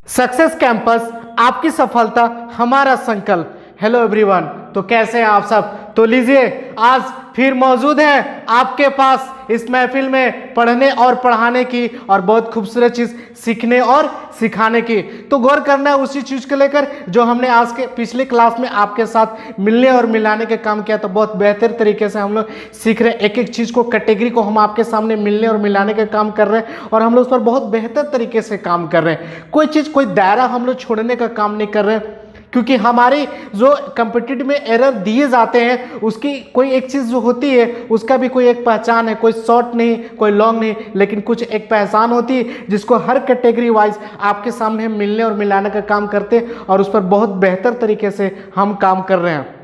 Success campus, आपकी सफलता हमारा संकल्प। हेलो एवरीवन, तो कैसे हैं आप सब। तो लीजिए, आज फिर मौजूद हैं आपके पास इस महफिल में पढ़ने और पढ़ाने की और बहुत खूबसूरत चीज़ सीखने और सिखाने की। तो गौर करना है उसी चीज़ को लेकर जो हमने आज के पिछले क्लास में आपके साथ मिलने और मिलाने के काम किया। तो बहुत बेहतर तरीके से हम लोग सीख रहे हैं, एक एक चीज़ को, कैटेगरी को हम आपके सामने मिलने और मिलाने का काम कर रहे हैं और हम लोग उस पर बहुत बेहतर तरीके से काम कर रहे हैं। कोई चीज़, कोई दायरा हम लोग छोड़ने का काम नहीं कर रहे हैं, क्योंकि हमारी जो कंपटीटिव में एरर दिए जाते हैं उसकी कोई एक चीज़ जो होती है उसका भी कोई एक पहचान है। कोई शॉर्ट नहीं, कोई लॉन्ग नहीं, लेकिन कुछ एक पहचान होती है जिसको हर कैटेगरी वाइज आपके सामने हम मिलने और मिलाने का काम करते हैं और उस पर बहुत बेहतर तरीके से हम काम कर रहे हैं।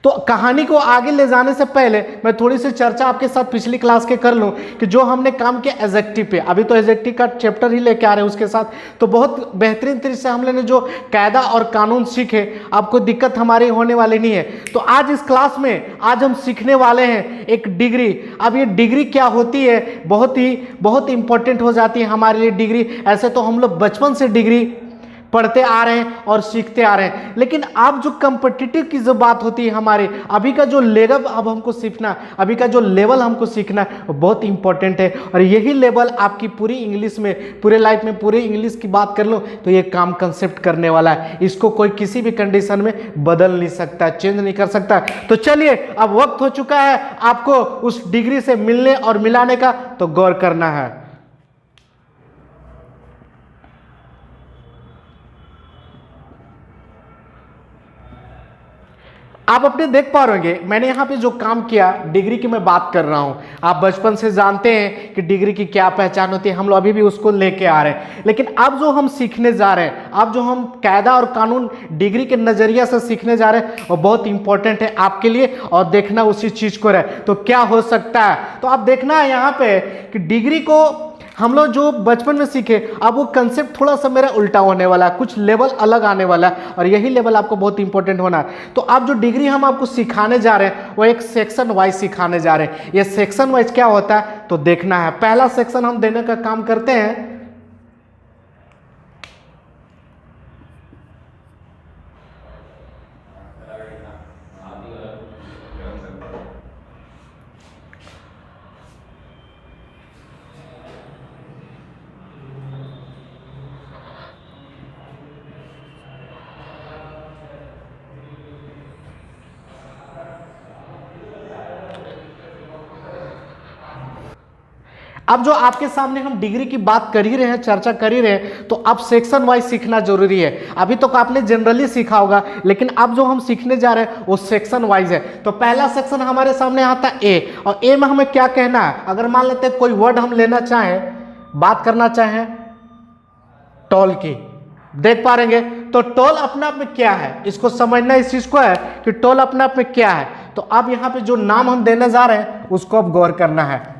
तो कहानी को आगे ले जाने से पहले मैं थोड़ी सी चर्चा आपके साथ पिछली क्लास के कर लूं कि जो हमने काम किया एडजेक्टिव पे। अभी तो एडजेक्टिव का चैप्टर ही लेके आ रहे हैं उसके साथ, तो बहुत बेहतरीन तरीके से हम लोगों ने जो कायदा और कानून सीखे, आपको दिक्कत हमारी होने वाली नहीं है। तो आज इस क्लास में आज हम सीखने वाले हैं एक डिग्री। अब ये डिग्री क्या होती है, बहुत इंपॉर्टेंट हो जाती है हमारे लिए डिग्री। ऐसे तो हम लोग बचपन से डिग्री पढ़ते आ रहे हैं और सीखते आ रहे हैं, लेकिन अब जो कम्पिटिटिव की जो बात होती है हमारे अभी का जो लेवल अब हमको सीखना, अभी का जो लेवल हमको सीखना वो बहुत इंपॉर्टेंट है। और यही लेवल आपकी पूरी इंग्लिश में, पूरे लाइफ में पूरी इंग्लिश की बात कर लो तो ये काम कंसेप्ट करने वाला है। इसको कोई किसी भी कंडीशन में बदल नहीं सकता, चेंज नहीं कर सकता। तो चलिए, अब वक्त हो चुका है आपको उस डिग्री से मिलने और मिलाने का, तो गौर करना है। आप अपने देख पा रहे होंगे मैंने यहाँ पे जो काम किया, डिग्री की मैं बात कर रहा हूँ। आप बचपन से जानते हैं कि डिग्री की क्या पहचान होती है, हम लोग अभी भी उसको लेके आ रहे हैं। लेकिन अब जो हम सीखने जा रहे हैं, अब जो हम कायदा और कानून डिग्री के नज़रिया से सीखने जा रहे हैं वो बहुत इंपॉर्टेंट है आपके लिए, और देखना उसी चीज़ को रहे। तो क्या हो सकता है, तो आप देखना है यहाँ पे कि डिग्री को हम लोग जो बचपन में सीखे, अब वो कंसेप्ट थोड़ा सा मेरा उल्टा होने वाला है, कुछ लेवल अलग आने वाला है, और यही लेवल आपको बहुत इंपॉर्टेंट होना है। तो अब जो डिग्री हम आपको सिखाने जा रहे हैं वो एक सेक्शन वाइज सिखाने जा रहे हैं। ये सेक्शन वाइज क्या होता है तो देखना है। पहला सेक्शन हम देने का काम करते हैं, अब जो आपके सामने हम डिग्री की बात कर ही रहे हैं, चर्चा कर ही रहे हैं, तो अब सेक्शन वाइज सीखना जरूरी है। अभी तो आपने जनरली सीखा होगा, लेकिन अब जो हम सीखने जा रहे हैं वो सेक्शन वाइज है। तो पहला सेक्शन हमारे सामने आता है ए, और ए में हमें क्या कहना है। अगर मान लेते हैं कोई वर्ड हम लेना चाहें, बात करना चाहें टोल की, देख पा रहेंगे तो टोल अपने आप में क्या है, इसको समझना इस चीज को है कि टोल अपने आप में क्या है। तो अब यहाँ पे जो नाम हम देने जा रहे हैं उसको अब गौर करना है।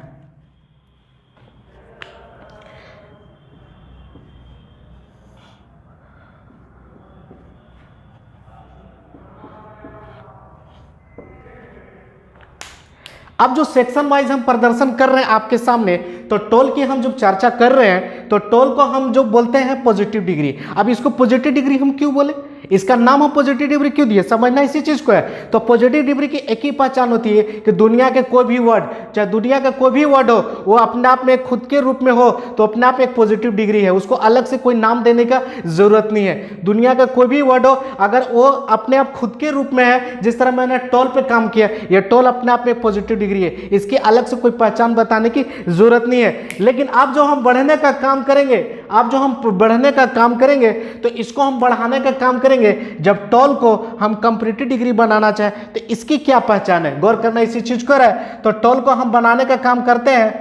अब जो सेक्शन वाइज हम प्रदर्शन कर रहे हैं आपके सामने, तो टोल की हम जब चर्चा कर रहे हैं तो टोल को हम जो बोलते हैं पॉजिटिव डिग्री। अब इसको पॉजिटिव डिग्री हम क्यों बोले, इसका नाम हम पॉजिटिव डिग्री क्यों दिए, समझना इसी चीज को है। तो पॉजिटिव डिग्री की एक ही पहचान होती है कि दुनिया के कोई भी वर्ड, चाहे दुनिया का कोई भी वर्ड हो, वो अपने आप में खुद के रूप में हो तो अपने आप एक पॉजिटिव डिग्री है, उसको अलग से कोई नाम देने का जरूरत नहीं है। दुनिया का कोई भी वर्ड हो, अगर वो अपने आप खुद के रूप में है, जिस तरह मैंने टोल पे काम किया, ये टोल अपने आप में एक पॉजिटिव डिग्री है, इसकी अलग से कोई पहचान बताने की जरूरत नहीं है। लेकिन अब जो हम बढ़ने का काम करेंगे, अब जो हम बढ़ने का काम करेंगे तो इसको हम बढ़ाने का काम करेंगे। जब टोल को हम कंपैरेटिव डिग्री बनाना चाहें तो इसकी क्या पहचान है, गौर करना इसी चीज को है। तो टोल को हम बनाने का काम करते हैं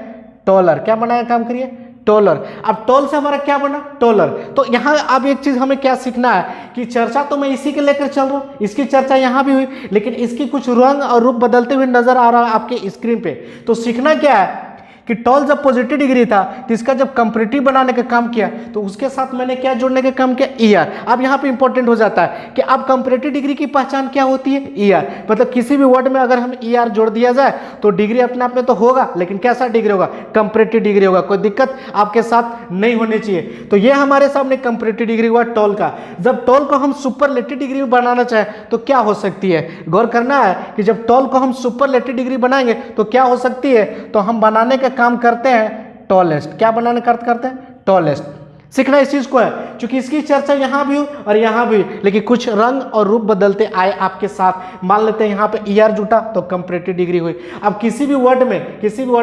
टोलर। क्या बनाने का काम करिए, टोलर। अब टोल से हमारा क्या बना, टोलर। तो यहाँ अब एक चीज हमें क्या सीखना है कि चर्चा तो मैं इसी के लेकर चल रहा हूँ, इसकी चर्चा यहाँ भी हुई, लेकिन इसकी कुछ रंग और रूप बदलते हुए नजर आ रहा है आपके स्क्रीन पे। तो सीखना क्या है कि टॉल जब पॉजिटिव डिग्री था तो इसका जब कंपैरेटिव बनाने का काम किया तो उसके साथ मैंने क्या जोड़ने का काम किया, ईयर। अब यहाँ पे इंपॉर्टेंट हो जाता है कि अब कंपैरेटिव डिग्री की पहचान क्या होती है, ईयर। मतलब किसी भी वर्ड में अगर हम ईयर जोड़ दिया जाए तो डिग्री अपने आप में तो होगा, लेकिन कैसा डिग्री होगा, कंपैरेटिव डिग्री होगा। कोई दिक्कत आपके साथ नहीं होनी चाहिए। तो ये हमारे सामने कंपैरेटिव डिग्री हुआ टॉल का। जब टॉल को हम सुपरलेटिव डिग्री में बनाना चाहें तो क्या हो सकती है, गौर करना है कि जब टॉल को हम सुपरलेटिव डिग्री बनाएंगे तो क्या हो सकती है, तो हम बनाने का काम करते हैं टॉलेस्ट। क्या बनाने का करते हैं, टॉलेस्ट। सीखना इस चीज को है, क्योंकि इसकी चर्चा यहां भी हो और यहां भी, लेकिन कुछ रंग और रूप बदलते आए आपके साथ। मान लेते हैं यहां पे ईयर जुटा तो कंपैरेटिव डिग्री हुई। अब किसी भी वर्ड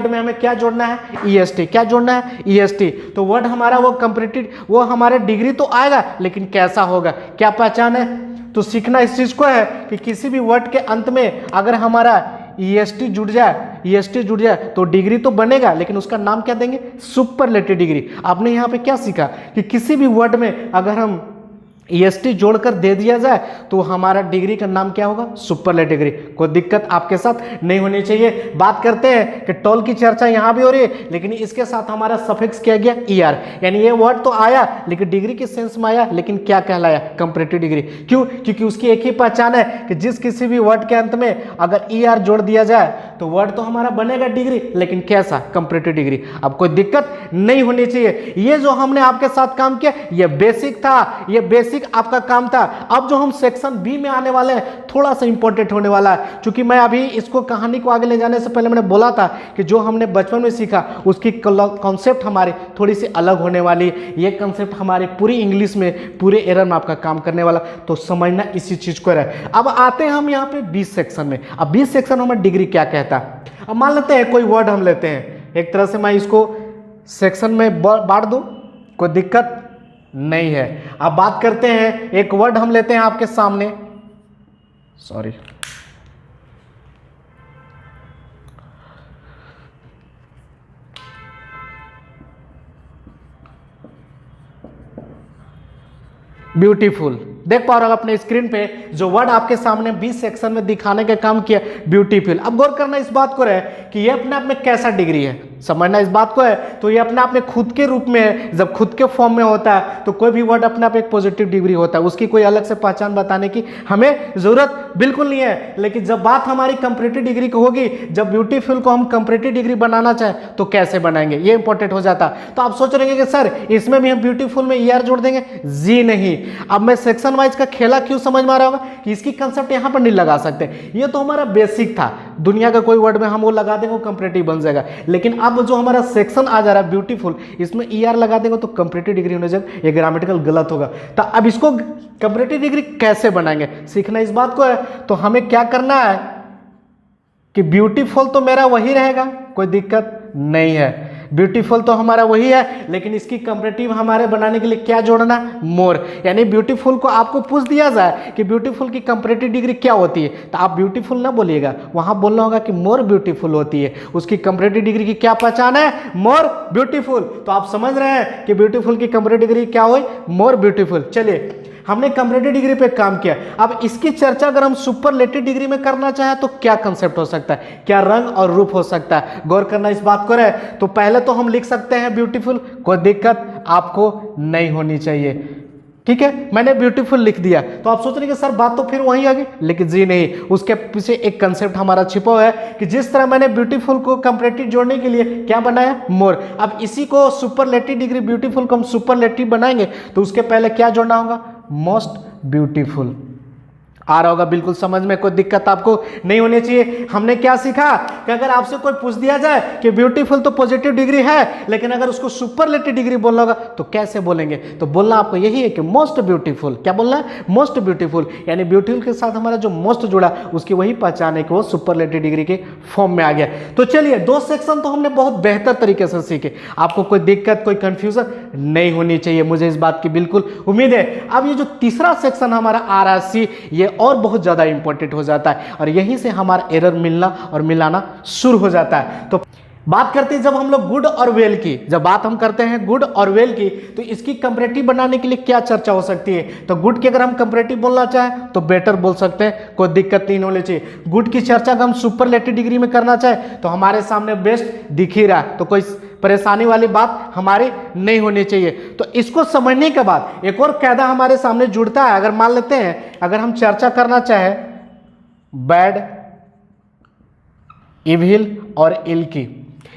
में हमें क्या जोड़ना है, ईएसटी। क्या जोड़ना है, ईएसटी। तो वर्ड हमारा वो कंपैरेटिव, वो हमारे डिग्री तो आएगा, लेकिन कैसा होगा, क्या पहचान है। तो सीखना इस चीज को है कि किसी भी वर्ड के अंत में अगर हमारा ईएसटी जुड़ जाए तो डिग्री तो बनेगा, लेकिन उसका नाम क्या देंगे, सुपरलेटिव डिग्री। आपने यहाँ पे क्या सीखा कि किसी भी वर्ड में अगर हम ईएसटी जोड़कर दे दिया जाए तो हमारा डिग्री का नाम क्या होगा, सुपरलेटिव डिग्री। कोई दिक्कत आपके साथ नहीं होनी चाहिए। बात करते हैं कि टॉल की चर्चा यहां भी हो रही है, लेकिन इसके साथ हमारा सफिक्स क्या गया, ईआर। यानी ये वर्ड तो आया लेकिन डिग्री के सेंस में आया, लेकिन क्या कहलाया, कंपैरेटिव डिग्री। क्यों, क्योंकि उसकी एक ही पहचान है कि जिस किसी भी वर्ड के अंत में अगर ईआर जोड़ दिया जाए तो वर्ड तो हमारा बनेगा डिग्री, लेकिन कैसा, कंपैरेटिव डिग्री। अब कोई दिक्कत नहीं होनी चाहिए। ये जो हमने आपके साथ काम किया ये बेसिक था, ये बेसिक आपका काम था। अब जो हम सेक्शन बी में आने वाले हैं थोड़ा सा इंपॉर्टेंट होने वाला है, क्योंकि मैं अभी इसको कहानी को आगे ले जाने से पहले मैंने बोला था कि जो हमने बचपन में सीखा उसकी कॉन्सेप्ट हमारी थोड़ी सी अलग होने वाली। ये कॉन्सेप्ट हमारी पूरी इंग्लिश में पूरे एरर में आपका काम करने वाला, तो समझना इसी चीज को है। अब आते हैं हम यहाँ पे 20 सेक्शन में। अब 20 सेक्शन में डिग्री क्या कहता है। अब मान लेते हैं कोई वर्ड हम लेते हैं, एक तरह से मैं इसको सेक्शन में बांट दूं, कोई दिक्कत नहीं है। अब बात करते हैं, एक वर्ड हम लेते हैं आपके सामने, सॉरी, ब्यूटीफुल। देख पा रहे हो अपने स्क्रीन पे जो वर्ड आपके सामने 20 सेक्शन में दिखाने का काम किया, ब्यूटीफुल। अब गौर करना इस बात को है कि ये अपने आप में कैसा डिग्री है, समझना इस बात को है। तो ये अपने आप में खुद के रूप में है। जब खुद के फॉर्म में होता है तो कोई भी वर्ड अपने आप एक पॉजिटिव डिग्री होता है, उसकी कोई अलग से पहचान बताने की हमें जरूरत बिल्कुल नहीं है। लेकिन जब बात हमारी कंपैरेटिव डिग्री की होगी, जब ब्यूटीफुल को हम कंपैरेटिव डिग्री बनाना चाहें तो कैसे बनाएंगे, ये इंपॉर्टेंट हो जाता है। तो आप सोच रहे हैं कि सर इसमें भी हम ब्यूटीफुल में ईआर जोड़ देंगे, जी नहीं। अब मैं सेक्शन वाइज का खेला क्यों समझ में आ रहा होगा कि इसकी कंसेप्ट यहां पर नहीं लगा सकते, ये तो हमारा बेसिक था। दुनिया का कोई वर्ड में हम वो लगा देंगे वो कंपैरेटिव बन जाएगा। लेकिन अब जो हमारा सेक्शन आ जा रहा है ब्यूटीफुल, इसमें ईआर लगा देंगे तो कंपैरेटिव डिग्री होने जाएगा, ये ग्रामेटिकल गलत होगा। तो अब इसको कंपैरेटिव डिग्री कैसे बनाएंगे, सीखना इस बात को है। तो हमें क्या करना है कि ब्यूटीफुल तो मेरा वही रहेगा, कोई दिक्कत नहीं है। ब्यूटीफुल तो हमारा वही है, लेकिन इसकी कंपैरेटिव हमारे बनाने के लिए क्या जोड़ना, मोर। यानी ब्यूटीफुल को आपको पूछ दिया जाए कि ब्यूटीफुल की कंपैरेटिव डिग्री क्या होती है, तो आप ब्यूटीफुल ना बोलिएगा, वहां बोलना होगा कि मोर ब्यूटीफुल होती है। उसकी कंपैरेटिव डिग्री की क्या पहचान है, मोर ब्यूटीफुल। तो आप समझ रहे हैं कि ब्यूटीफुल की कंपैरेटिव डिग्री क्या हुई, मोर ब्यूटीफुल। चलिए हमने कंपैरेटिव डिग्री पे काम किया। अब इसकी चर्चा अगर हम सुपरलेटिव डिग्री में करना चाहें तो क्या कंसेप्ट हो सकता है, क्या रंग और रूप हो सकता है, गौर करना इस बात को रहे। तो पहले तो हम लिख सकते हैं ब्यूटीफुल, कोई दिक्कत आपको नहीं होनी चाहिए, ठीक है। मैंने ब्यूटीफुल लिख दिया तो आप सोच रहे कि सर बात तो फिर वहीं आ गई, लेकिन जी नहीं, उसके पीछे एक कंसेप्ट हमारा छिपा हुआ है कि जिस तरह मैंने ब्यूटीफुल को कंपैरेटिव जोड़ने के लिए क्या बनाया, मोर। अब इसी को सुपरलेटिव डिग्री, ब्यूटीफुल को हम सुपरलेटिव बनाएंगे तो उसके पहले क्या जोड़ना होगा, मोस्ट ब्यूटीफुल। आ रहा होगा बिल्कुल समझ में, कोई दिक्कत आपको नहीं होनी चाहिए। हमने क्या सीखा कि अगर आपसे कोई पूछ दिया जाए कि ब्यूटीफुल तो पॉजिटिव डिग्री है, लेकिन अगर उसको सुपरलेटिव डिग्री बोलना होगा तो कैसे बोलेंगे, तो बोलना आपको यही है कि मोस्ट ब्यूटीफुल। क्या बोलना है, मोस्ट ब्यूटीफुल। यानी ब्यूटीफुल के साथ हमारा जो मोस्ट जुड़ा उसकी वही पहचान है कि वो सुपरलेटिव डिग्री के फॉर्म में आ गया। तो चलिए 2 सेक्शन तो हमने बहुत बेहतर तरीके से सीखे, आपको कोई दिक्कत, कोई कंफ्यूजन नहीं होनी चाहिए, मुझे इस बात की बिल्कुल उम्मीद है। अब ये जो तीसरा सेक्शन हमारा आ रहा है सी, ये और बहुत ज्यादा इंपॉर्टेंट हो जाता है और यहीं से हमारा एरर मिलना और मिलाना शुरू हो जाता है। तो बात करते हैं जब हम लोग गुड और वेल की, जब बात हम करते हैं गुड और वेल की, तो इसकी कंपैरेटिव बनाने के लिए क्या चर्चा हो सकती है? तो गुड की अगर हम कंपैरेटिव बोलना चाहें तो बेटर बोल सकते हैं, कोई दिक्कत नहीं होनी चाहिए। गुड की चर्चा अगर हम सुपरलेटिव डिग्री में करना चाहें तो हमारे सामने बेस्ट दिख ही रहा है, तो कोई परेशानी वाली बात हमारी नहीं होनी चाहिए। तो इसको समझने के बाद एक और कायदा हमारे सामने जुड़ता है। अगर मान लेते हैं अगर हम चर्चा करना चाहें बैड, इविल और इल की,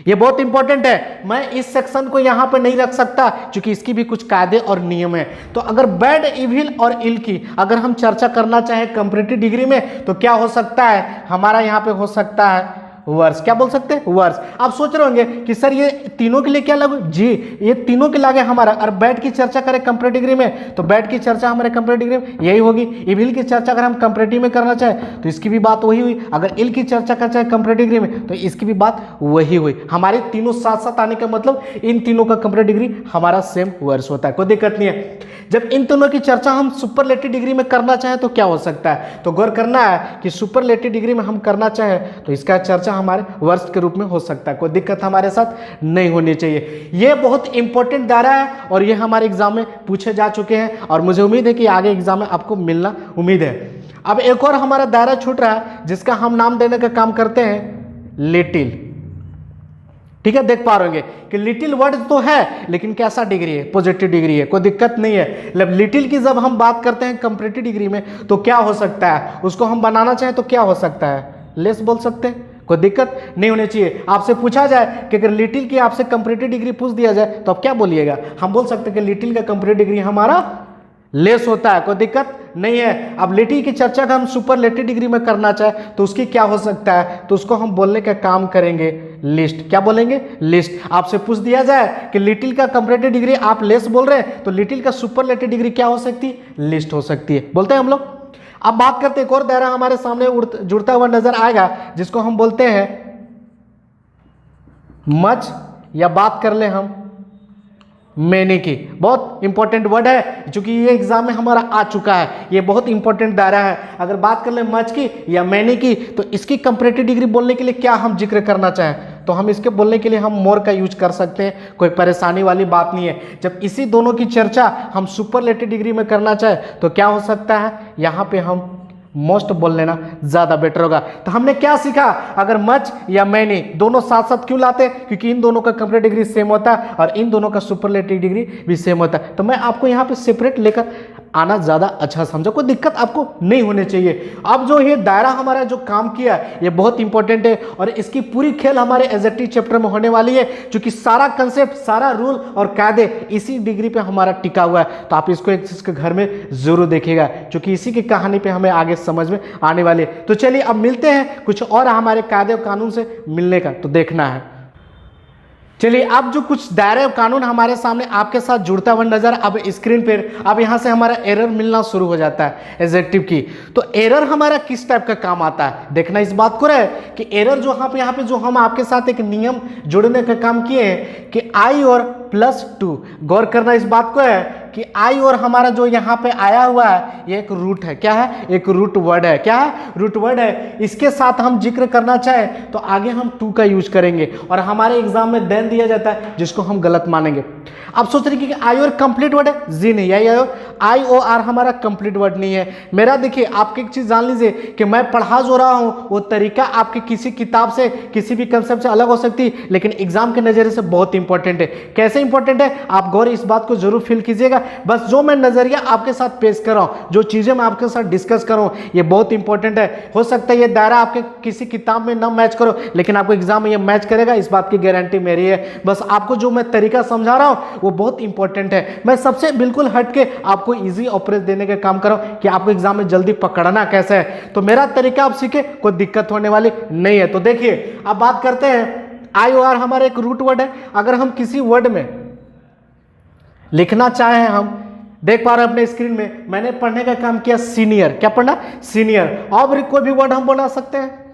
ये बहुत इंपॉर्टेंट है। मैं इस सेक्शन को यहां पे नहीं रख सकता क्योंकि इसकी भी कुछ कायदे और नियम है। तो अगर बैड, इविल और इल की अगर हम चर्चा करना चाहें कंपैरेटिव डिग्री में तो क्या हो सकता है? हमारा यहां पे हो सकता है वर्स। क्या बोल सकते हैं? वर्स। आप सोच रहे होंगे कि सर ये तीनों के लिए क्या लागू? जी, ये तीनों के लागे हमारा। और बैड की चर्चा करें कंपैरेटिव डिग्री में तो बैड की चर्चा हमारे कंपैरेटिव डिग्री में यही होगी। इविल की चर्चा अगर हम कंपैरेटिव में करना चाहें तो इसकी भी बात वही हुई। अगर इल की चर्चा करना चाहे कंपैरेटिव डिग्री में तो इसकी भी बात वही हुई। हमारे तीनों साथ साथ आने का मतलब इन तीनों का कंपैरेटिव डिग्री हमारा सेम वर्स होता है, कोई दिक्कत नहीं है। जब इन दोनों की चर्चा हम सुपरलेटिव डिग्री में करना चाहें तो क्या हो सकता है? तो गौर करना है कि सुपरलेटिव डिग्री में हम करना चाहें तो इसका चर्चा हमारे वर्ष के रूप में हो सकता है, कोई दिक्कत हमारे साथ नहीं होनी चाहिए। ये बहुत इंपॉर्टेंट दायरा है और ये हमारे एग्जाम में पूछे जा चुके हैं और मुझे उम्मीद है कि आगे एग्जाम में आपको मिलना उम्मीद है। अब एक और हमारा दायरा छूट रहा है जिसका हम नाम देने का काम करते हैं लिटिल। ठीक है, देख पा रहे होंगे कि लिटिल वर्ड तो है लेकिन कैसा डिग्री है? पॉजिटिव डिग्री है, कोई दिक्कत नहीं है। लिटिल की जब हम बात करते हैं कंपैरेटिव डिग्री में तो क्या हो सकता है? उसको हम बनाना चाहें तो क्या हो सकता है? लेस बोल सकते हैं, कोई दिक्कत नहीं होनी चाहिए। आपसे पूछा जाए कि अगर लिटिल की आपसे कंपैरेटिव डिग्री पूछ दिया जाए तो आप क्या बोलिएगा? हम बोल सकते हैं कि लिटिल का कंपैरेटिव डिग्री हमारा लेस होता है, कोई दिक्कत नहीं है। अब लिटिल की चर्चा का हम सुपरलेटिव डिग्री में करना चाहे तो उसकी क्या हो सकता है? तो उसको हम बोलने का काम करेंगे लिस्ट। क्या बोलेंगे? लिस्ट। आपसे पूछ दिया जाए कि लिटिल का कंपैरेटिव डिग्री आप लेस बोल रहे हैं तो लिटिल का सुपरलेटिव डिग्री क्या हो सकती है? लिस्ट हो सकती है, बोलते हैं हम लोग। अब बात करते हैं एक और दायरा हमारे सामने जुड़ता हुआ नजर आएगा जिसको हम बोलते हैं मच, या बात कर ले हम मैनी की। बहुत इंपॉर्टेंट वर्ड है क्योंकि ये एग्जाम में हमारा आ चुका है, ये बहुत इंपॉर्टेंट दायरा है। अगर बात कर ले मच की या मैनी की तो इसकी कंपैरेटिव डिग्री बोलने के लिए क्या हम जिक्र करना चाहें तो हम इसके बोलने के लिए हम मोर का यूज कर सकते हैं, कोई परेशानी वाली बात नहीं है। जब इसी दोनों की चर्चा हम सुपरलेटिव डिग्री में करना चाहे तो क्या हो सकता है? यहाँ पे हम मोस्ट बोल लेना ज्यादा बेटर होगा। तो हमने क्या सीखा? अगर मच या मैनी दोनों साथ साथ क्यों लाते हैं? क्योंकि इन दोनों का कंपैरेटिव डिग्री सेम होता है और इन दोनों का सुपरलेटिव डिग्री भी सेम होता है। तो मैं आपको यहाँ पे सेपरेट लेकर आना ज्यादा अच्छा समझा, कोई दिक्कत आपको नहीं होनी चाहिए। अब जो ये दायरा हमारा जो काम किया ये बहुत इंपॉर्टेंट है और इसकी पूरी खेल हमारे एग्जेक्टिव चैप्टर में होने वाली है क्योंकि सारा कंसेप्ट, सारा रूल और कायदे इसी डिग्री पे हमारा टिका हुआ है। तो आप इसको एक चीज के घर में जरूर देखिएगा क्योंकि इसी की कहानी पे हमें आगे समझ में आने वाली है। तो चलिए अब मिलते हैं कुछ और हमारे कायदे और कानून से मिलने का तो देखना है। चलिए अब जो कुछ दायरे और कानून हमारे सामने आपके साथ जुड़ता हुआ नजर अब स्क्रीन पर, अब यहां से हमारा एरर मिलना शुरू हो जाता है एडजेक्टिव की। तो एरर हमारा किस टाइप का काम आता है देखना इस बात को है कि एरर जो यहाँ पे जो हम आपके साथ एक नियम जोड़ने का काम किए हैं कि आई और +2। गौर करना इस बात को है कि आई और हमारा जो यहाँ पे आया हुआ है ये एक रूट है। क्या है? एक रूट वर्ड है। क्या है? रूट वर्ड है। इसके साथ हम जिक्र करना चाहे तो आगे हम टू का यूज करेंगे और हमारे एग्जाम में देन दिया जाता है जिसको हम गलत मानेंगे। आप सोच रहे कि आई और कंप्लीट वर्ड है? जी नहीं, आई ओ आर हमारा कंप्लीट वर्ड नहीं है। मेरा देखिए आपकी एक चीज जान लीजिए कि मैं पढ़ा जो रहा हूं वो तरीका आपकी किसी किताब से किसी भी कंसेप्ट से अलग हो सकती है लेकिन एग्जाम के नजरिए से बहुत इंपॉर्टेंट है। कैसे इंपॉर्टेंट है आप गौर इस बात को जरूर फील कीजिएगा। बस जो मैं नजरिया आपके साथ पेश कर रहा हूं, जो चीजें मैं आपके साथ डिस्कस कर रहा हूं ये बहुत इंपॉर्टेंट है। हो सकता है ये दायरा आपके किसी किताब में ना मैच करो लेकिन आपको एग्जाम में ये मैच करेगा, इस बात की गारंटी मेरी है। बस आपको जो मैं तरीका समझा रहा हूं वो बहुत इंपॉर्टेंट है। मैं सबसे बिल्कुल हटके आपको इजी ऑपरेट देने का काम कर रहा हूं कि आपको एग्जाम में जल्दी पकड़ना कैसे है। तो मेरा तरीका आप सीखे, कोई दिक्कत होने वाली नहीं है। तो देखिए अब बात करते हैं आई ओ आर हमारा एक रूट वर्ड है। अगर हम किसी वर्ड में लिखना चाहे, हम देख पा रहे हैं अपने स्क्रीन में मैंने पढ़ने का काम किया सीनियर। क्या पढ़ना? सीनियर। और कोई भी वर्ड हम बना सकते हैं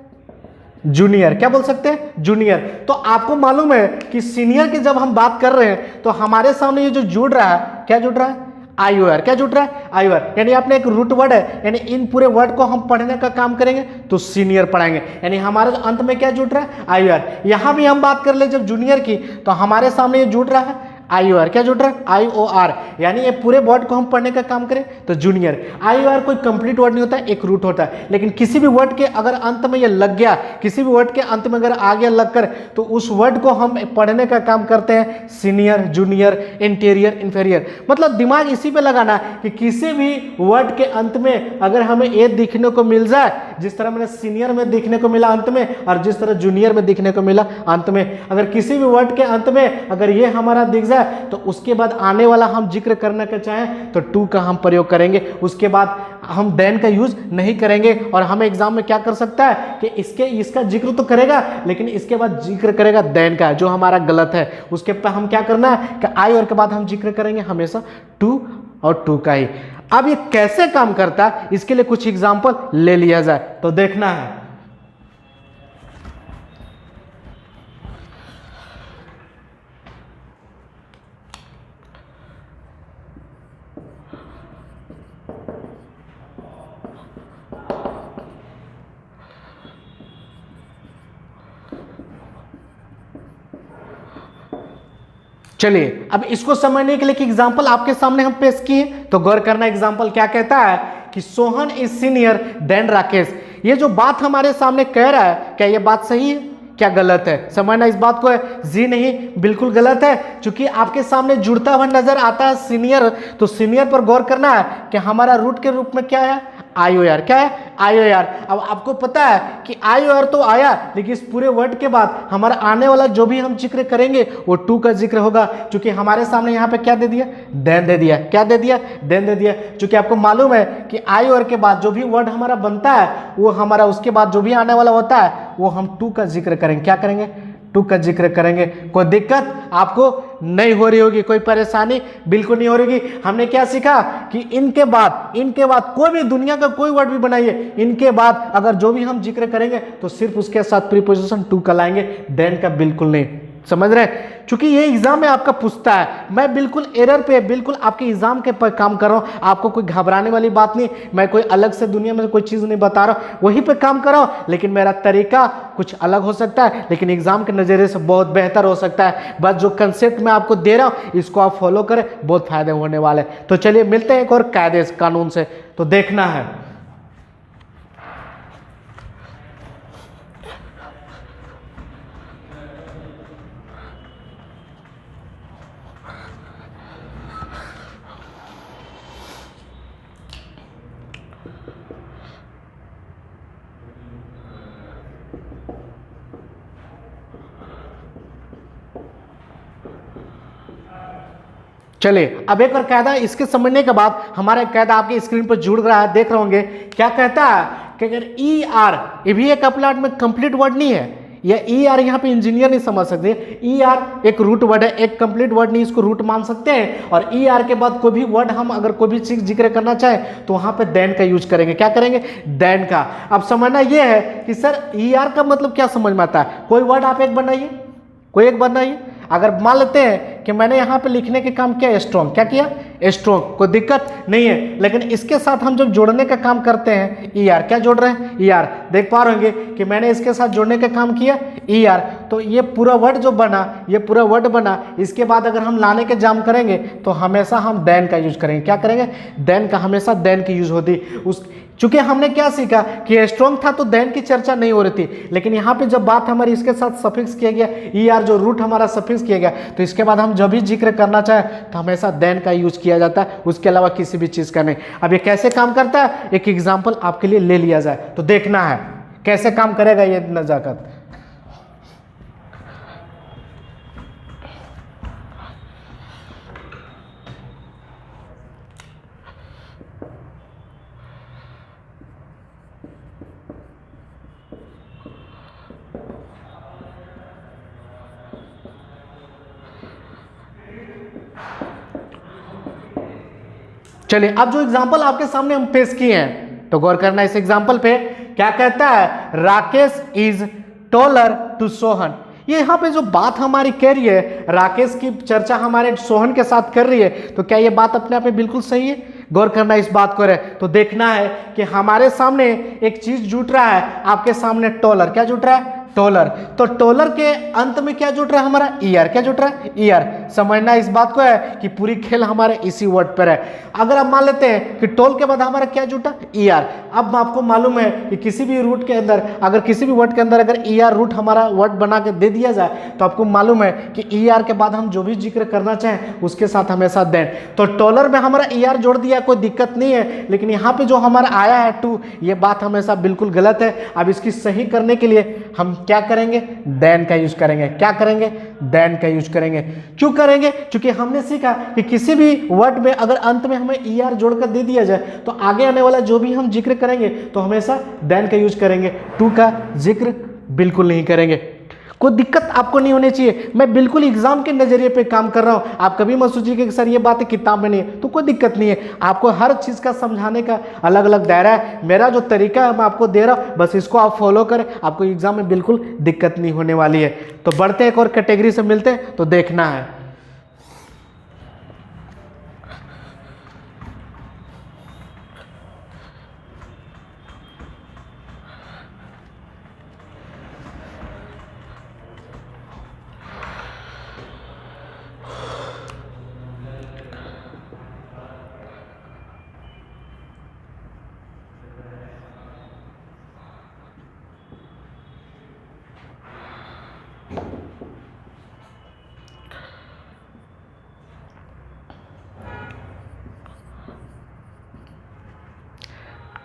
जूनियर। क्या बोल सकते हैं? जूनियर। तो आपको मालूम है कि सीनियर की जब हम बात कर रहे हैं तो हमारे सामने ये जो जुड़ रहा है क्या जुड़ रहा है? IOR, क्या जुड़ रहा है? IOR, यानी आपने एक रूट वर्ड है, यानी इन पूरे वर्ड को हम पढ़ने का काम करेंगे तो सीनियर पढ़ाएंगे, यानी हमारे अंत में क्या जुड़ रहा है? IOR। यहां भी हम बात कर ले जब जूनियर की, तो हमारे सामने ये जुड़ रहा है IOR, क्या जुड़ रहा है? IOR, यानी ये पूरे वर्ड को हम पढ़ने का काम करें तो जूनियर। IOR कोई कंप्लीट वर्ड नहीं होता है, एक रूट होता है, लेकिन किसी भी वर्ड के अगर अंत में ये लग गया, किसी भी वर्ड के अंत में अगर आ गया लगकर, तो उस वर्ड को हम पढ़ने का काम करते हैं सीनियर, जूनियर, इंटीरियर, इंफीरियर। मतलब दिमाग इसी पे लगाना कि किसी भी वर्ड के अंत में अगर हमें ए दिखने को मिल जाए, जिस तरह मैंने सीनियर में दिखने को मिला अंत में, और जिस तरह जूनियर में दिखने को मिला अंत में, अगर किसी भी वर्ड के अंत में अगर ये हमारा दिख जाए, तो उसके बाद आने वाला हम जिक्र करने का चाहें तो टू का हम प्रयोग करेंगे, उसके बाद हम देन का यूज नहीं करेंगे। और हमें एग्जाम में क्या कर सकता है कि इसका जिक्र तो करेगा, लेकिन इसके बाद जिक्र करेगा देन का, जो हमारा गलत है। उसके बाद हम क्या करना है कि आई और के बाद हम जिक्र करेंगे हमेशा टू और टू का ही। अब ये कैसे काम करता है, इसके लिए कुछ एग्जाम्पल ले लिया जाए तो देखना है। चलिए अब इसको समझने के लिए कि एग्जाम्पल आपके सामने हम पेश किए तो गौर करना। एग्जाम्पल क्या कहता है कि Sohan is senior then Rakesh. ये जो बात हमारे सामने कह रहा है, क्या ये बात सही है क्या गलत है? समझना इस बात को है, जी नहीं बिल्कुल गलत है। क्योंकि आपके सामने जुड़ता हुआ नजर आता है सीनियर, तो सीनियर पर गौर करना है कि हमारा रूट के रूप में क्या है? IOR। क्या है? IOR। अब आपको पता है कि IOR तो आया, लेकिन इस पूरे वर्ड के बाद हमारा आने वाला जो भी हम जिक्र करेंगे वो टू का जिक्र होगा। क्योंकि हमारे सामने यहाँ पे क्या दे दिया? देन दे दिया। क्या दे दिया? देन दे दिया। क्योंकि आपको मालूम है कि IOR के बाद जो भी वर्ड हमारा बनता है, वो हमारा उसके बाद जो भी आने वाला होता है वो हम टू का जिक्र करेंगे। क्या करेंगे? टू का जिक्र करेंगे। कोई दिक्कत आपको नहीं हो रही होगी, कोई परेशानी बिल्कुल नहीं हो रही होगी। हमने क्या सीखा कि इनके बाद कोई भी दुनिया का कोई वर्ड भी बनाइए, इनके बाद अगर जो भी हम जिक्र करेंगे तो सिर्फ उसके साथ प्रीपोजिशन टू का लाएंगे, देन का बिल्कुल नहीं। समझ रहे हैं? क्योंकि ये एग्जाम में आपका पूछता है, मैं बिल्कुल एरर पे बिल्कुल आपके एग्जाम के पर काम कर रहा हूँ, आपको कोई घबराने वाली बात नहीं, मैं कोई अलग से दुनिया में कोई चीज़ नहीं बता रहा हूँ, वहीं पे काम कर रहा हूँ, लेकिन मेरा तरीका कुछ अलग हो सकता है, लेकिन एग्जाम के नज़रिए से बहुत बेहतर हो सकता है। बस जो कंसेप्ट मैं आपको दे रहा हूँ इसको आप फॉलो करें, बहुत फायदे होने वाले। तो चलिए मिलते हैं एक और कायदे कानून से, तो देखना है। चलिए अब एक और कायदा इसके समझने के बाद हमारा कायदा आपकी स्क्रीन पर जुड़ रहा है, देख रहे होंगे। क्या कहता है कि अगर ER, ये भी एक अपलाट में कंप्लीट वर्ड नहीं है, या ER यहाँ पे इंजीनियर नहीं समझ सकते, ER एक रूट वर्ड है, एक कंप्लीट वर्ड नहीं, इसको रूट मान सकते हैं। और ER के बाद कोई भी वर्ड हम अगर कोई भी चीज जिक्र करना चाहे तो वहां पे देन का यूज करेंगे। क्या करेंगे? देन का। अब समझना यह है कि सर ER का मतलब क्या समझ में आता है? कोई वर्ड आप एक बनाइए, कोई एक बनाइए। अगर मान लेते हैं कि मैंने यहाँ पे लिखने के काम किया स्ट्रॉन्ग, क्या किया? स्ट्रॉन्ग, कोई दिक्कत नहीं है। लेकिन इसके साथ हम जब जोड़ने का काम करते हैं ER, क्या जोड़ रहे हैं? ER। देख पा रहे होंगे कि मैंने इसके साथ जोड़ने का काम किया ER, तो ये पूरा वर्ड जो बना, ये पूरा वर्ड बना, इसके बाद अगर हम लाने के जाम करेंगे तो हमेशा हम देन का यूज करेंगे। क्या करेंगे? देन का। हमेशा देन की यूज होती उस, चूंकि हमने क्या सीखा कि स्ट्रॉन्ग था तो देन की चर्चा नहीं हो रही थी, लेकिन यहाँ पे जब बात हमारी इसके साथ सफिक्स किया गया, ER जो रूट हमारा सफिक्स किया गया, तो इसके बाद हम जब भी जिक्र करना चाहे तो हमेशा देन का यूज किया जाता है, उसके अलावा किसी भी चीज का नहीं। अब ये कैसे काम करता है, एक एग्जाम्पल आपके लिए ले लिया जाए तो देखना है कैसे काम करेगा ये नजाकत। चलिए अब जो एग्जाम्पल आपके सामने हम पेश किए हैं तो गौर करना इस एग्जाम्पल पे। क्या कहता है? Rakesh is taller to Sohan. ये यहाँ पे जो बात हमारी कह रही है, राकेश की चर्चा हमारे सोहन के साथ कर रही है, तो क्या ये बात अपने आप में बिल्कुल सही है? गौर करना इस बात को, तो देखना है कि हमारे सामने एक चीज जुट रहा है, आपके सामने टॉलर, क्या जुट रहा है? टॉलर। तो टॉलर के अंत में क्या जुट रहा है हमारा? ईयर। क्या जुट रहा है? ईयर। समझना इस बात को है कि पूरी खेल हमारे इसी वर्ड पर है। अगर आप मान लेते हैं कि टोल के बाद हमारा क्या जुटा? ईयर। अब आपको मालूम है कि किसी भी रूट के अंदर, अगर किसी भी वर्ड के अंदर अगर ईयर रूट हमारा वर्ड बना के दे दिया जाए, तो आपको मालूम है कि ईयर के बाद हम जो भी जिक्र करना चाहें उसके साथ हमेशा दें। तो टॉलर में हमारा ईयर जोड़ दिया, कोई दिक्कत नहीं है, लेकिन यहाँ पे जो हमारा आया है टू, ये बात हमेशा बिल्कुल गलत है। अब इसकी सही करने के लिए हम क्या करेंगे? देन का यूज करेंगे। क्या करेंगे? देन का यूज करेंगे। क्यों करेंगे? क्योंकि हमने सीखा कि किसी भी वर्ड में अगर अंत में हमें ईआर जोड़कर दे दिया जाए, तो आगे आने वाला जो भी हम जिक्र करेंगे तो हमेशा देन का यूज करेंगे, टू का जिक्र बिल्कुल नहीं करेंगे। कोई दिक्कत आपको नहीं होनी चाहिए। मैं बिल्कुल एग्जाम के नजरिए पे काम कर रहा हूं। आप कभी मत सोचिए कि सर ये बातें किताब में नहीं है, तो कोई दिक्कत नहीं है। आपको हर चीज का समझाने का अलग अलग दायरा है। मेरा जो तरीका है मैं आपको दे रहा हूं, बस इसको आप फॉलो करें, आपको एग्जाम में बिल्कुल दिक्कत नहीं होने वाली है। तो बढ़ते एक और कैटेगरी से मिलते हैं, तो देखना है।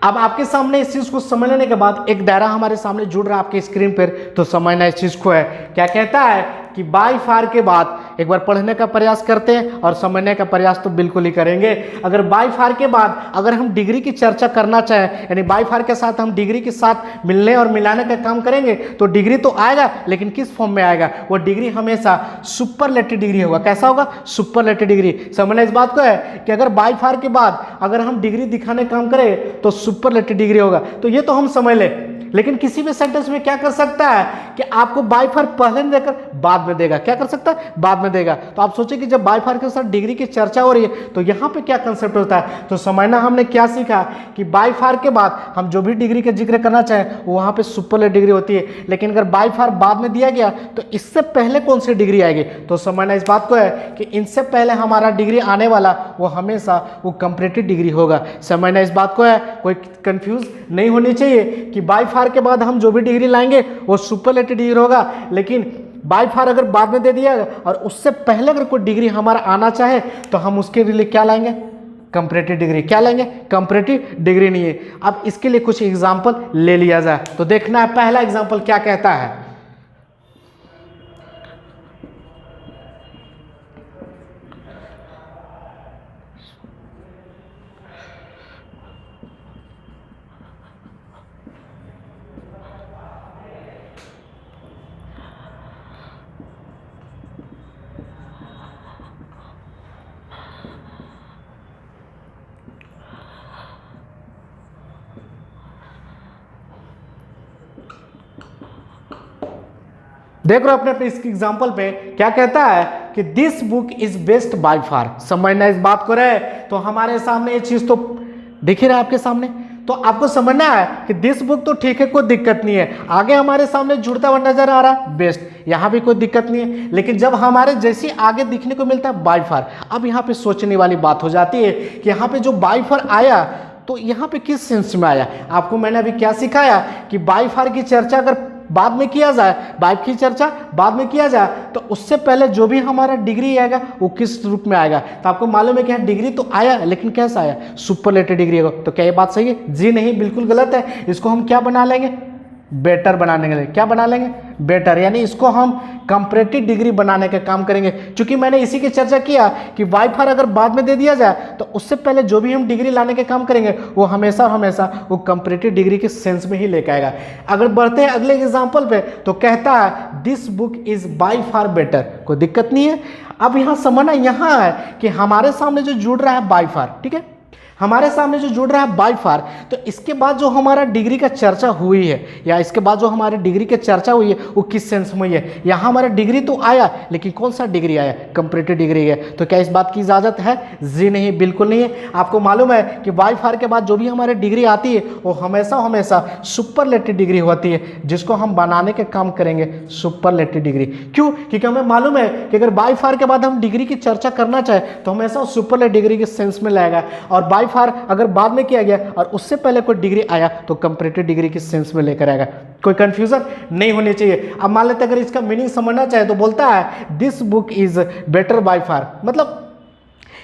अब आपके सामने इस चीज को समझ लेने के बाद एक दायरा हमारे सामने जुड़ रहा है आपके स्क्रीन पर, तो समझना इस चीज को है। क्या कहता है कि बाय फार के बाद एक बार पढ़ने का प्रयास करते हैं और समझने का प्रयास तो बिल्कुल ही करेंगे। अगर बाय फार के बाद अगर हम डिग्री की चर्चा करना चाहें, यानी बाय फार के साथ हम डिग्री के साथ मिलने और मिलाने का काम करेंगे, तो डिग्री तो आएगा, लेकिन किस फॉर्म में आएगा? वो डिग्री हमेशा सुपरलेटिव डिग्री होगा। कैसा होगा? Superlative degree. समझना इस बात को है कि अगर बाय फार के बाद अगर हम डिग्री दिखाने का काम करें तो सुपरलेटिव डिग्री होगा। तो ये तो हम समझ ले, लेकिन किसी भी सेंटेंस में क्या कर सकता है कि आपको बाय फार पहले नहीं देकर बाद में देगा। क्या कर सकता है? बाद में देगा। तो आप सोचिए कि जब बाय फार के साथ डिग्री की चर्चा हो रही है, तो यहाँ पे क्या कंसेप्ट होता है? तो समझना हमने क्या सीखा कि बाय फार के बाद हम जो भी डिग्री का जिक्र करना चाहें वहाँ पे सुपरलेटिव डिग्री होती है। लेकिन अगर बाय फार बाद में दिया गया तो इससे पहले कौन सी डिग्री आएगी? तो समझना इस बात को है कि इनसे पहले हमारा डिग्री आने वाला वो हमेशा वो कंपैरेटिव डिग्री होगा। समझना इस बात को है, कोई कंफ्यूज नहीं होनी चाहिए कि बाय फार के बाद हम जो भी डिग्री लाएंगे वो सुपरलेटिव डिग्री होगा। लेकिन बाय फार अगर बाद में दे दिया और उससे पहले अगर कोई डिग्री हमारा आना चाहे तो हम उसके लिए क्या लाएंगे? Comparative degree. क्या लेंगे? कंपैरेटिव डिग्री नहीं है। अब इसके लिए कुछ एग्जांपल ले लिया जाए, तो देखना है पहला एग्जांपल क्या कहता है। देख रहे हो अपने इस एग्जाम्पल पे क्या कहता है कि this book is best by far. समझना इस बात को रहे, तो हमारे सामने ये चीज तो दिख ही रहा है आपके सामने। तो आपको समझना है कि दिस बुक तो ठीक है, कोई दिक्कत नहीं है। आगे हमारे सामने जुड़ता हुआ नजर आ रहा है बेस्ट, यहाँ भी कोई दिक्कत नहीं है। लेकिन जब हमारे जैसे आगे दिखने को मिलता है बाय फार, अब यहाँ पे सोचने वाली बात हो जाती है कि यहाँ पे जो बाय फार आया तो यहाँ पे किस सेंस में आया। आपको मैंने अभी क्या सिखाया कि बाय फार की चर्चा अगर बाद में किया जाए, बाय की चर्चा बाद में किया जाए, तो उससे पहले जो भी हमारा डिग्री आएगा वो किस रूप में आएगा। तो आपको मालूम है कि यहाँ डिग्री तो आया, लेकिन कैसा आया? सुपरलेटिव डिग्री होगा। तो क्या ये बात सही है? जी नहीं, बिल्कुल गलत है। इसको हम क्या बना लेंगे? बेटर बनाने के लिए। क्या बना लेंगे? बेटर, यानी इसको हम कंपैरेटिव डिग्री बनाने का काम करेंगे। क्योंकि मैंने इसी की चर्चा किया कि बाय फार अगर बाद में दे दिया जाए तो उससे पहले जो भी हम डिग्री लाने के काम करेंगे वो हमेशा हमेशा वो कंपैरेटिव डिग्री के सेंस में ही लेकर आएगा। अगर बढ़ते हैं अगले एग्जांपल पे, तो कहता है this book is by far better. कोई दिक्कत नहीं है। अब यहाँ समझना यहाँ है कि हमारे सामने जो जुड़ रहा है बाय फार, ठीक है, हमारे सामने जो जुड़ रहा है बाय फार, तो इसके बाद जो हमारा डिग्री का चर्चा हुई है या इसके बाद जो हमारी डिग्री की चर्चा हुई है वो किस सेंस में हुई है। यहाँ हमारा डिग्री तो आया, लेकिन कौन सा डिग्री आया, कंपैरेटिव डिग्री है। तो क्या इस बात की इजाज़त है? जी नहीं, बिल्कुल नहीं है। आपको मालूम है कि बाय फार के बाद जो भी हमारी डिग्री आती है वो हमेशा हमेशा सुपरलेटिव डिग्री होती है, जिसको हम बनाने के काम करेंगे सुपरलेटिव डिग्री। क्यों? क्योंकि हमें मालूम है कि अगर बाय फार के बाद हम डिग्री की चर्चा करना चाहे तो हमेशा सुपरलेटिव डिग्री के सेंस में लाएगा, और बाय फार अगर बाद में किया गया और उससे पहले कोई डिग्री आया तो कंपैरेटिव डिग्री के सेंस में लेकर आएगा। कोई कंफ्यूजन नहीं होनी चाहिए। अब मान लेते अगर इसका मीनिंग समझना चाहे तो बोलता है this book is better by far, मतलब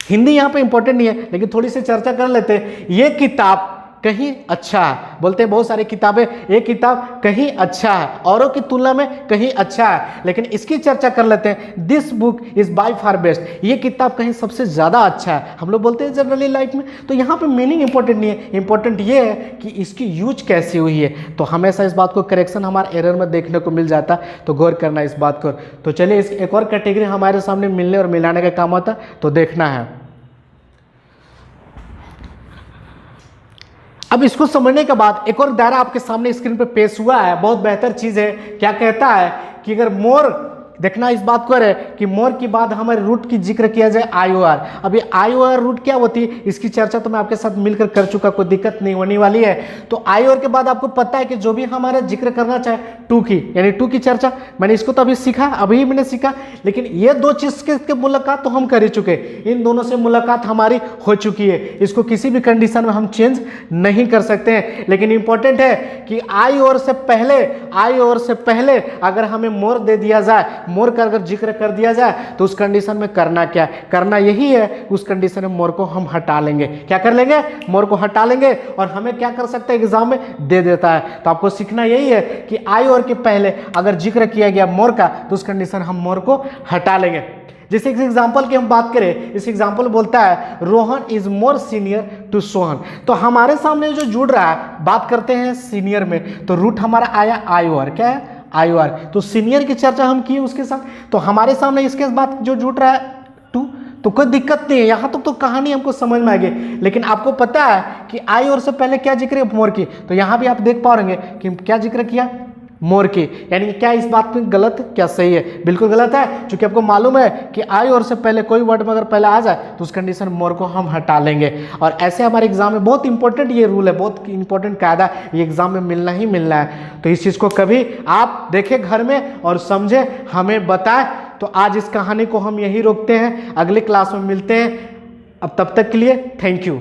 हिंदी यहाँ पे इंपॉर्टेंट नहीं है, लेकिन थोड़ी सी चर्चा कर लेते हैं। ये किताब कहीं अच्छा है, बोलते हैं बहुत सारी किताबें, ये किताब कहीं अच्छा है, औरों की तुलना में कहीं अच्छा है, लेकिन इसकी चर्चा कर लेते हैं। This book is by far best, ये किताब कहीं सबसे ज़्यादा अच्छा है, हम लोग बोलते हैं जनरली लाइफ में। तो यहाँ पे मीनिंग इंपॉर्टेंट नहीं है, इंपॉर्टेंट ये है कि इसकी यूज कैसी हुई है। तो हमेशा इस बात को करेक्शन हमारे एरर में देखने को मिल जाता है, तो गौर करना इस बात को। तो चलिए इस एक और कैटेगरी हमारे सामने मिलने और मिलाने का काम आता है, तो देखना है। अब इसको समझने के बाद एक और दायरा आपके सामने स्क्रीन पे पेश हुआ है, बहुत बेहतर चीज़ है। क्या कहता है कि अगर मोर, देखना इस बात को है कि मोर के बाद हमारे रूट की जिक्र किया जाए IOR। अब ये IOR रूट क्या होती है, इसकी चर्चा तो मैं आपके साथ मिलकर कर चुका, कोई दिक्कत नहीं होने वाली है। तो IOR के बाद आपको पता है कि जो भी हमारा जिक्र करना चाहे टू की, यानी टू की चर्चा, मैंने इसको तो अभी सीखा, अभी मैंने सीखा, लेकिन ये दो चीज़ के मुलाकात तो हम कर ही चुके, इन दोनों से मुलाकात हमारी हो चुकी है। इसको किसी भी कंडीशन में हम चेंज नहीं कर सकते हैं, लेकिन इंपॉर्टेंट है कि IOR से पहले अगर हमें मोर दे दिया जाए, मोर का अगर जिक्र कर दिया जाए, तो उस कंडीशन में करना क्या है, करना यही है, उस कंडीशन में मोर को हम हटा लेंगे। क्या कर लेंगे? मोर को हटा लेंगे, और हमें क्या कर सकते हैं, एग्जाम में दे देता है। तो आपको सीखना यही है कि IOR के पहले अगर जिक्र किया गया मोर का, तो उस कंडीशन हम मोर को हटा लेंगे। जैसे इस एग्जाम्पल की हम बात करें, इस एग्जाम्पल बोलता है Rohan is more senior to Sohan. तो हमारे सामने जो जुड़ रहा है, बात करते हैं सीनियर में, तो रूट हमारा आया IOR, क्या है IOR। तो सीनियर की चर्चा हम किए उसके साथ, तो हमारे सामने इसके बाद जो जुड़ रहा है टू, तो कोई दिक्कत नहीं है, यहाँ तक तो कहानी हमको समझ में आ गई। लेकिन आपको पता है कि IOR से पहले क्या जिक्र है, मोर की। तो यहाँ भी आप देख पाओगे कि क्या जिक्र किया, मोर की। यानी क्या इस बात में गलत, क्या सही है? बिल्कुल गलत है, क्योंकि आपको मालूम है कि IOR से पहले कोई वर्ड में अगर पहले आ जाए तो उस कंडीशन मोर को हम हटा लेंगे। और ऐसे हमारे एग्जाम में बहुत इंपॉर्टेंट ये रूल है, बहुत इंपॉर्टेंट कायदा, ये एग्जाम में मिलना ही मिलना है। तो इस चीज़ को कभी आप देखें घर में और समझे, हमें बताएं। तो आज इस कहानी को हम यही रोकते हैं, अगले क्लास में मिलते हैं। अब तब तक के लिए थैंक यू।